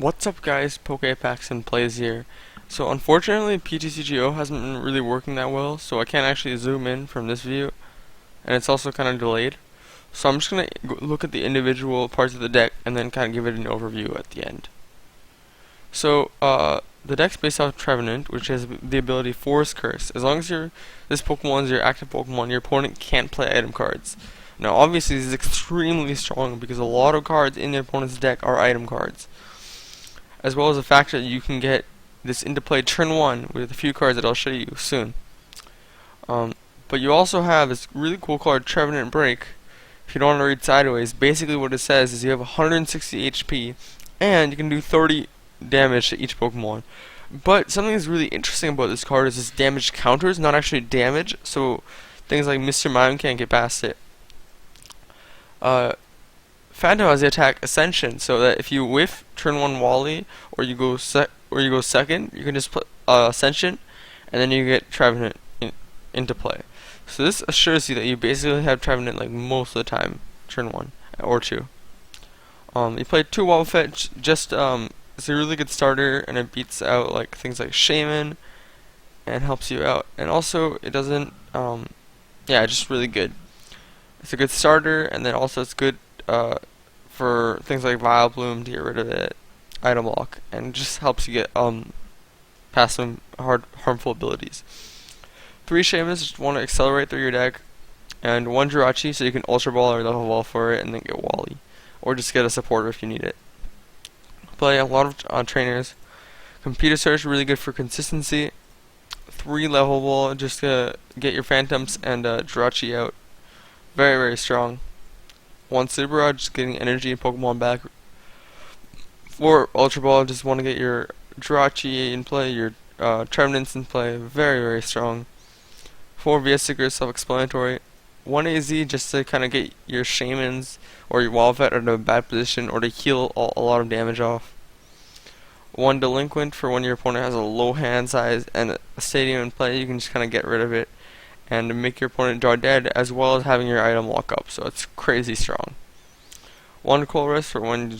What's up guys, PokePacksNPlays here. So unfortunately PTCGO hasn't been really working that well, so I can't actually zoom in from this view, and it's also kind of delayed. So I'm just going to look at the individual parts of the deck and then kind of give it an overview at the end. So the deck's based off Trevenant, which has the ability Force Curse. As long as this Pokemon is your active Pokemon, your opponent can't play item cards. Now obviously this is extremely strong because a lot of cards in their opponent's deck are item cards, as well as the fact that you can get this into play turn 1 with a few cards that I'll show you soon. But you also have this really cool card, Trevenant Break. If you don't want to read sideways, basically what it says is you have 160 HP, and you can do 30 damage to each Pokemon. But something that's really interesting about this card is its damage counters, not actually damage, so things like Mr. Mime can't get past it. Phantom has the attack Ascension, so that if you whiff turn 1 Wally or you go second, you can just put Ascension, and then you get Trevenant into play. So this assures you that you basically have Trevenant like most of the time, turn 1 or 2. You play 2 Wobbuffet, just it's a really good starter, and it beats out like things like Shaman and helps you out. And also it doesn't yeah, just really good. It's a good starter, and then also it's good for things like Vileplume to get rid of it, item lock, and just helps you get past some harmful abilities. 3 Shamans just want to accelerate through your deck, and 1 Jirachi so you can Ultra Ball or Level Ball for it and then get Wally, or just get a supporter if you need it. Play a lot of trainers. Computer Search really good for consistency. 3 Level Ball just to get your Phantoms and Jirachi out. Very, very strong. 1 Super Rod, just getting energy and Pokemon back. 4 Ultra Ball, just want to get your Jirachi in play, your Trevenants in play. Very, very strong. 4 VS Seekers, self-explanatory. 1 AZ, just to kind of get your Shamans or your Wobbuffet out of a bad position, or to heal a lot of damage off. 1 Delinquent, for when your opponent has a low hand size and a stadium in play, you can just kind of get rid of it and make your opponent draw dead, as well as having your item lock up, so it's crazy strong. 1 Colress for when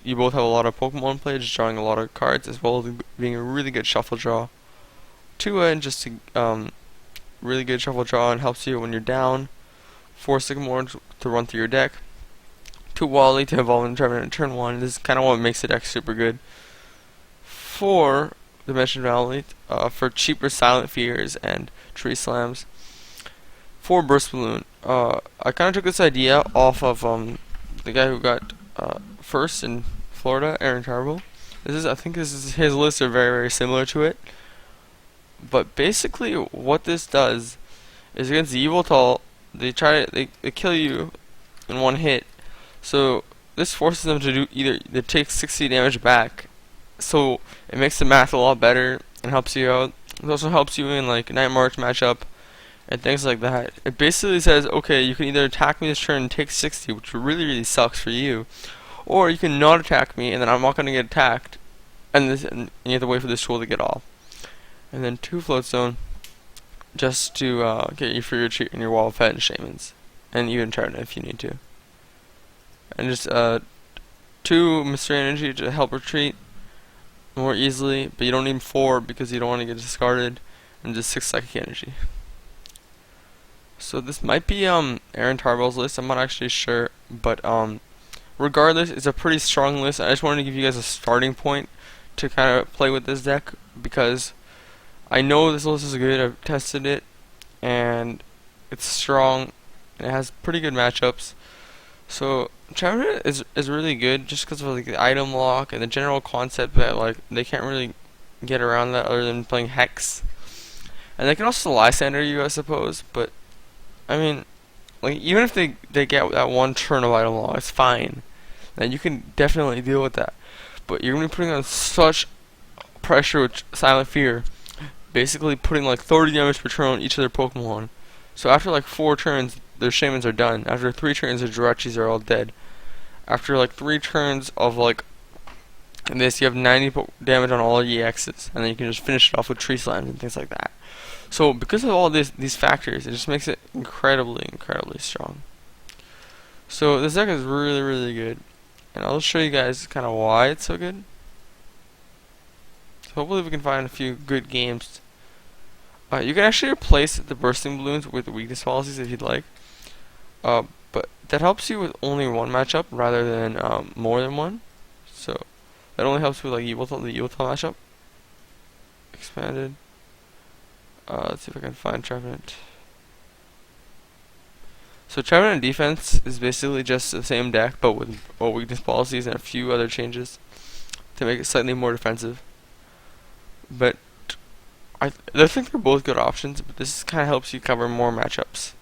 you both have a lot of Pokemon play, just drawing a lot of cards, as well as being a really good shuffle draw. 2 just to really good shuffle draw and helps you when you're down. 4 Sycamore to run through your deck. 2 Wally to evolve in Trevenant turn 1. This is kind of what makes the deck super good. 4 Dimension Valley for cheaper Silent Fears and Tree Slams. 4 Burst Balloon. I kind of took this idea off of the guy who got first in Florida, Aaron Tarbell. I think his lists are very, very similar to it. But basically, what this does is against the Yveltal, they kill you in 1 hit. So this forces them to do they take 60 damage back. So it makes the math a lot better and helps you out. It also helps you in like Night March matchup and things like that. It basically says, okay, you can either attack me this turn and take 60, which really, really sucks for you, or you can not attack me and then I'm not going to get attacked, and you have to wait for this tool to get off. And then 2 Float Zone, just to get you for your retreat and your Wobbuffet and Shamans, and even Trevenant if you need to. And just 2 Mystery Energy to help retreat more easily, but you don't need 4 because you don't want to get discarded, and just 6 Psychic Energy. So this might be Aaron Tarbell's list, I'm not actually sure, but regardless, it's a pretty strong list. I just wanted to give you guys a starting point to kind of play with this deck, because I know this list is good. I've tested it, and it's strong, and it has pretty good matchups. So Trevenant is really good just because of like the item lock and the general concept that like they can't really get around that other than playing Hex, and they can also Lysander you, I suppose. But I mean, like even if they get that 1 turn of item lock, it's fine. And you can definitely deal with that. But you're gonna be putting on such pressure with Silent Fear, basically putting like 30 damage per turn on each of their Pokemon. So after like 4 turns, their Shamans are done. After 3 turns, their Jirachis are all dead. After like 3 turns of like this, you have 90 damage on all EXs, and then you can just finish it off with Tree Slams and things like that. So because of all these factors, it just makes it incredibly, incredibly strong. So this deck is really, really good, and I'll show you guys kind of why it's so good. So hopefully we can find a few good games. You can actually replace the bursting balloons with weakness policies if you'd like. But that helps you with only one matchup rather than more than one. So that only helps with like the Evil matchup. Expanded. Let's see if I can find Trevenant. So Trevenant defense is basically just the same deck, but with more weakness policies and a few other changes to make it slightly more defensive. But I think they're both good options, but this kind of helps you cover more matchups.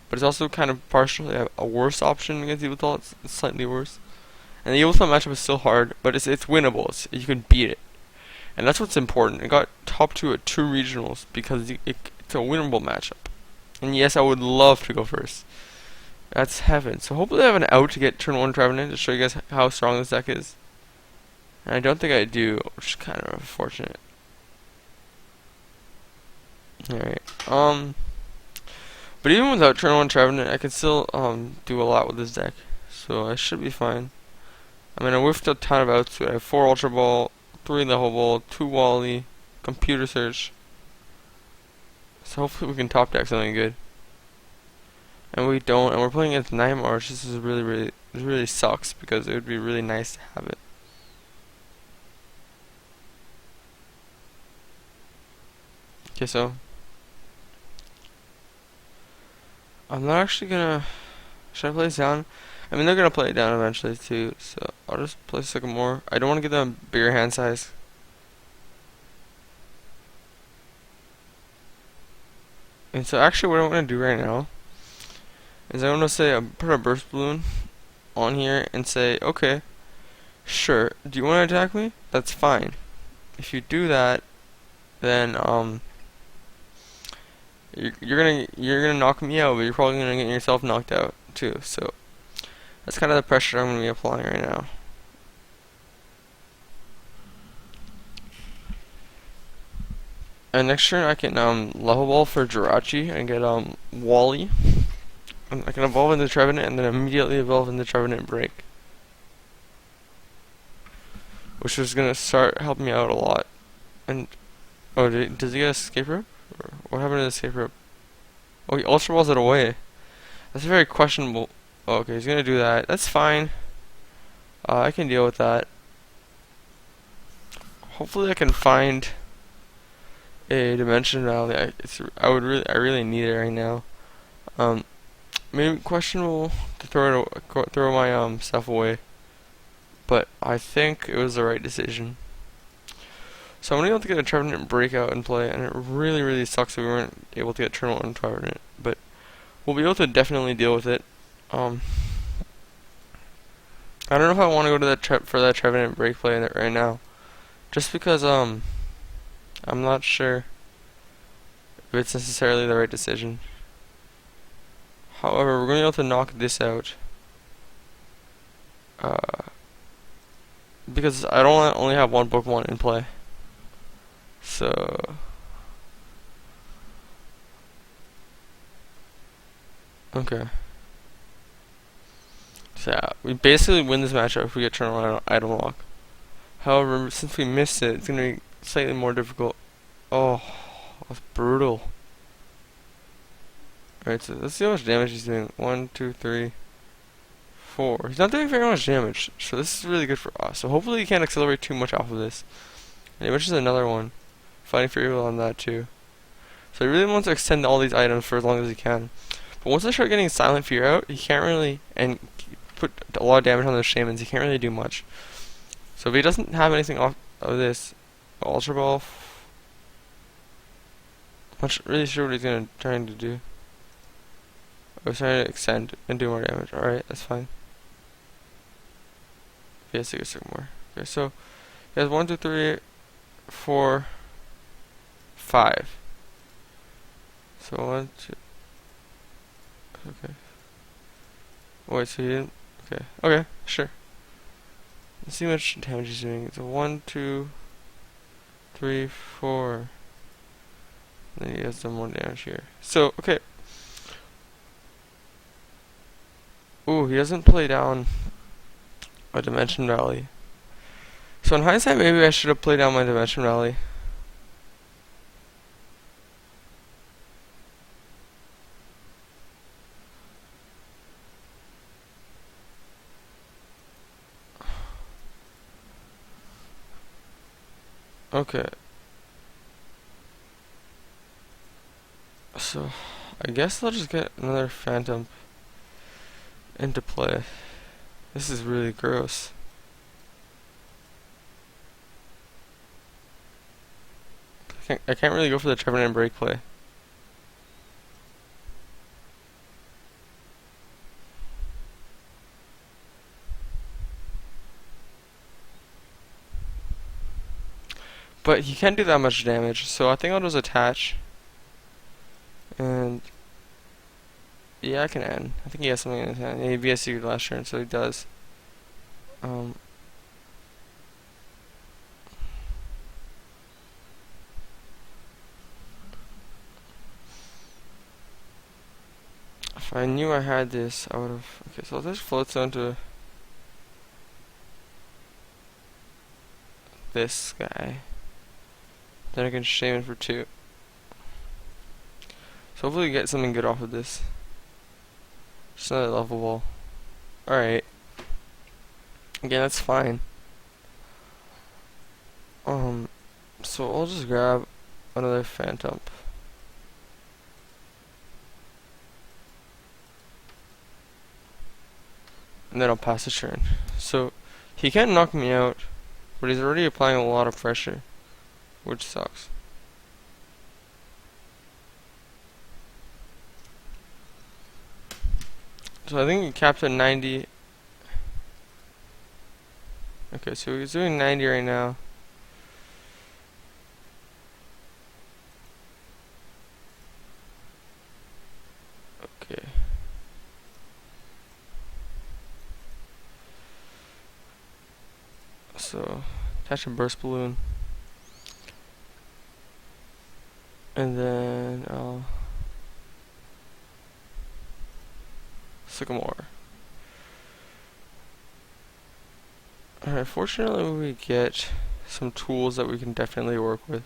But it's also kind of partially a worse option against Evil. It's slightly worse. And the Evil matchup is still hard, but it's winnable. You can beat it. And that's what's important. It got top 2 at 2 regionals because it's a winnable matchup. And yes, I would love to go first. That's heaven. So hopefully I have an out to get turn 1 Trevenant to show you guys how strong this deck is. And I don't think I do, which is kind of unfortunate. Alright. But even without turn 1 Trevenant, I can still do a lot with this deck. So I should be fine. I mean, I whiffed a ton of outs. I have 4 Ultra Ball, 3 Level Ball, 2 Wally, Computer Search. So hopefully we can top deck something good. And we don't, and we're playing against Nightmare, which this is really sucks because it would be really nice to have it. Okay, so I'm not actually gonna. Should I play this down? I mean, they're gonna play it down eventually too, so I'll just play Sycamore. I don't want to give them a bigger hand size. And so actually what I want to do right now is I want to say put a burst balloon on here and say, okay, sure, do you want to attack me? That's fine. If you do that, then you're gonna knock me out, but you're probably gonna get yourself knocked out too. So that's kind of the pressure I'm gonna be applying right now. And next turn I can level ball for Jirachi and get Wally. And I can evolve into Trevenant and then immediately evolve into Trevenant Break, which is gonna start helping me out a lot. And oh, does he get escape rope? Or what happened to the escape rope? Oh, he Ultra Balls it away. That's very questionable. Oh, okay, he's gonna do that. That's fine. I can deal with that. Hopefully I can find a Dimension Valley. I really need it right now. Maybe questionable to throw my stuff away, but I think it was the right decision. So I'm gonna be able to get a Trevenant breakout and play, and it really sucks that we weren't able to get turn 1 Trevenant, but we'll be able to definitely deal with it. I don't know if I want to go to that for that Trevenant break play right now, just because I'm not sure if it's necessarily the right decision. However, we're going to be able to knock this out. Because I don't want to only have one Pokemon in play. So okay. So yeah, we basically win this matchup if we get turn 1 item lock. However, since we missed it, it's going to be slightly more difficult. Oh, that's brutal. Alright, so let's see how much damage he's doing. 1, 2, 3, 4. He's not doing very much damage, so this is really good for us. So hopefully he can't accelerate too much off of this. And he mentions another one. Fighting for evil on that too. So he really wants to extend all these items for as long as he can. But once I start getting Silent Fear out, he can't really, and put a lot of damage on those Shamans, he can't really do much. So if he doesn't have anything off of this Ultra Ball, I'm not really sure what he's trying to do. I was trying to extend and do more damage. Alright, that's fine. Okay, let's take a second more. Okay, so he has 1, 2, 3, 4, 5. So 1, 2. Okay. Wait, so he didn't. Okay. Okay, sure. Let's see how much damage he's doing. It's a 1, 2, 3, 4. And then he has some more damage here. So, okay. Ooh, he doesn't play down a Dimension Valley. So in hindsight, maybe I should have played down my Dimension Rally. Okay. So, I guess I'll just get another Phantom into play. This is really gross. I can't really go for the Trevenant break play. But he can't do that much damage, so I think I'll just attach. And yeah, I can end. I think he has something in his hand. Yeah, he VSC'd last turn, so he does. If I knew I had this, I would have. Okay, so this floats onto this guy. Then I can shame it for 2. So hopefully we get something good off of this. Just another level ball. Alright. Again, that's fine. So I'll just grab another Phantom. And then I'll pass the turn. So he can't knock me out, but he's already applying a lot of pressure, which sucks. So I think he capped at 90. Okay, so he's doing 90 right now. Okay. So, attach a burst balloon. And then, Sycamore. Alright, fortunately we get some tools that we can definitely work with.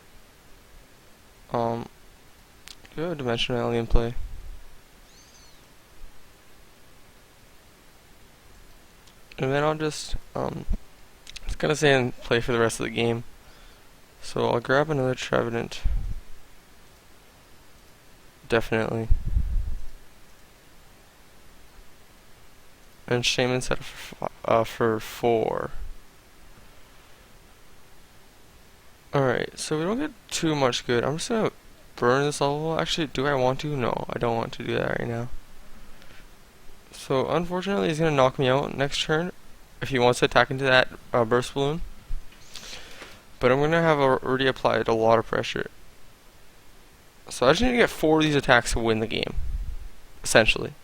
We have a Dimensionality in play. And then I'll just, it's gonna stay in play for the rest of the game. So I'll grab another Trevenant. Definitely. And Shaman set for 4. Alright, so we don't get too much good. I'm just gonna burn this level. Actually, do I want to? No, I don't want to do that right now. So, unfortunately, he's gonna knock me out next turn if he wants to attack into that burst balloon. But I'm gonna have already applied a lot of pressure. So I just need to get 4 of these attacks to win the game, essentially.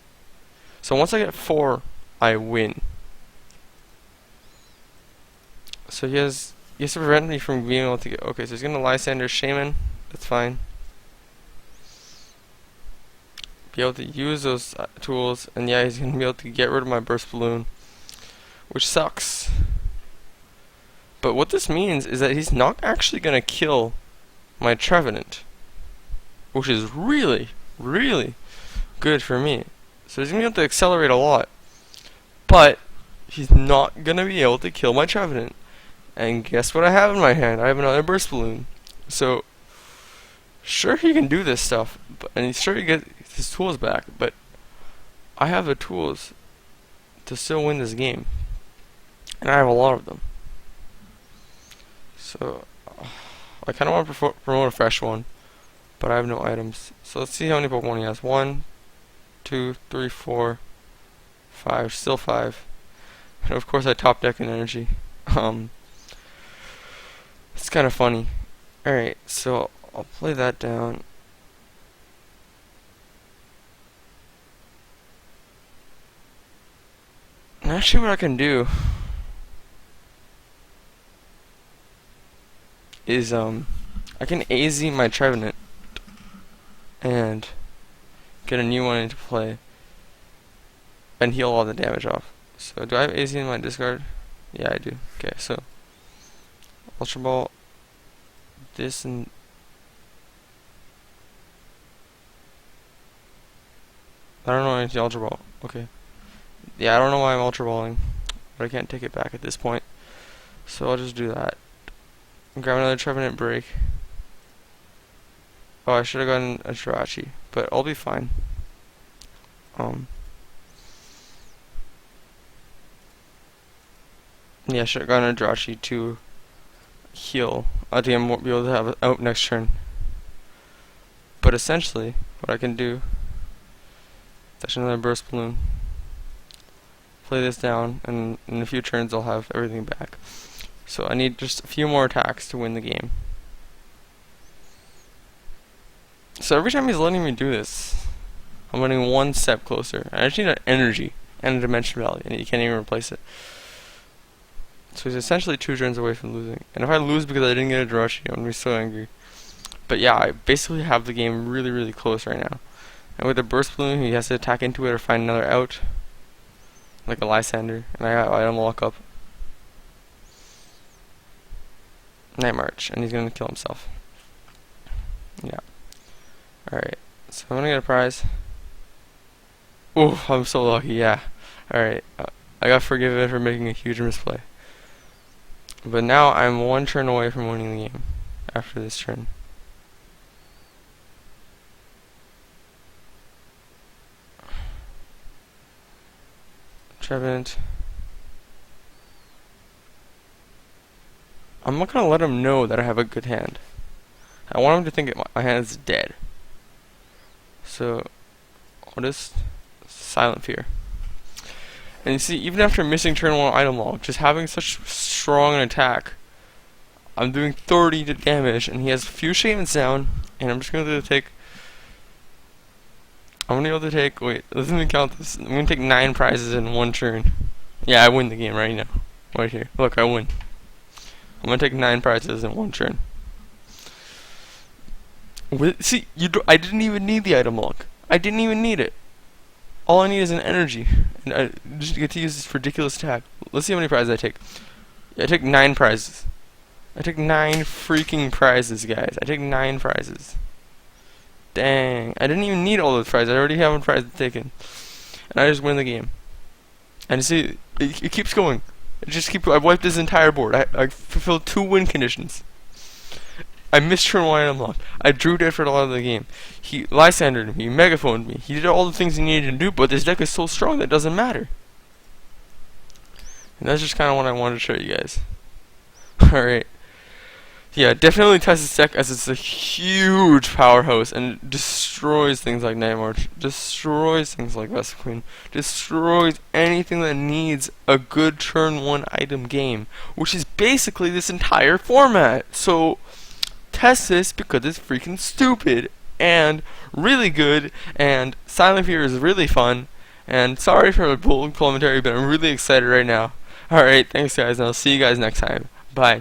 So once I get 4, I win. So he has to prevent me from being able to get. Okay, so he's gonna Lysander Shaman. That's fine. Be able to use those tools, and yeah, he's gonna be able to get rid of my burst balloon, which sucks. But what this means is that he's not actually gonna kill my Trevenant, which is really, really good for me. So he's gonna be able to accelerate a lot, but he's not gonna be able to kill my Trevenant. And guess what I have in my hand? I have another burst balloon. So sure, he can do this stuff, and he's sure he gets his tools back, but I have the tools to still win this game, and I have a lot of them. So I kind of want to promote a fresh one, but I have no items. So let's see how many Pokemon he has. 1, 2, 3, 4, 5. Still 5. And of course I top deck in energy. It's kind of funny. Alright, so I'll play that down. And actually what I can do is I can AZ my Trevenant and get a new one into play and heal all the damage off. So do I have AZ in my discard? Yeah, I do. Okay, so Ultra Ball, this, and I don't know anything Ultra Ball. Okay. Yeah, I don't know why I'm Ultra Balling, but I can't take it back at this point. So I'll just do that. Grab another Trevenant break. Oh, I should have gotten a Jirachi, but I'll be fine. Yeah, I should have gotten a Jirachi to heal. I think I won't be able to have it out next turn. But essentially, what I can do is actually another Burst Balloon. Play this down, and in a few turns I'll have everything back. So I need just a few more attacks to win the game. So every time he's letting me do this, I'm getting one step closer. I just need an energy and a dimension value, and you can't even replace it. So he's essentially 2 turns away from losing. And if I lose because I didn't get a Jirachi, I'm going to be so angry. But yeah, I basically have the game really, really close right now. And with the Burst Balloon, he has to attack into it or find another out. Like a Lysander. And I got item lock up. Night March. And he's going to kill himself. Yeah. Alright. So I'm going to get a prize. Ooh, I'm so lucky, yeah. Alright. I got forgiven for making a huge misplay. But now I'm 1 turn away from winning the game. After this turn. Trevenant. I'm not gonna let him know that I have a good hand. I want him to think my hand is dead. So, I'll just Silent Fear. And you see, even after missing turn 1 item log, just having such strong an attack, I'm doing 30 damage, and he has a few shamans down, and I'm just going to take... I'm going to be able to take... Wait, let me count this. I'm going to take 9 prizes in 1 turn. Yeah, I win the game right now. Right here. Look, I win. I'm going to take 9 prizes in 1 turn. See, I didn't even need the item log. I didn't even need it. All I need is an energy, and I just get to use this ridiculous attack. Let's see how many prizes I take. Yeah, I take 9 prizes. I take 9 freaking prizes, guys. I take 9 prizes. Dang, I didn't even need all those prizes. I already have 1 prize taken, and I just win the game. And you see, it keeps going. I've wiped this entire board. I fulfilled 2 win conditions. I missed turn 1 item lock. I drew dead for a lot of the game. He Lysandered me, megaphoned me. He did all the things he needed to do, but this deck is so strong that it doesn't matter. And that's just kind of what I wanted to show you guys. Alright. Yeah, definitely test this deck as it's a huge powerhouse and it destroys things like Night March, destroys things like Vesper Queen, destroys anything that needs a good turn 1 item game, which is basically this entire format. So, test this because it's freaking stupid and really good, and Silent Fear is really fun, and sorry for the bold commentary, but I'm really excited right now. Alright, thanks guys, and I'll see you guys next time. Bye.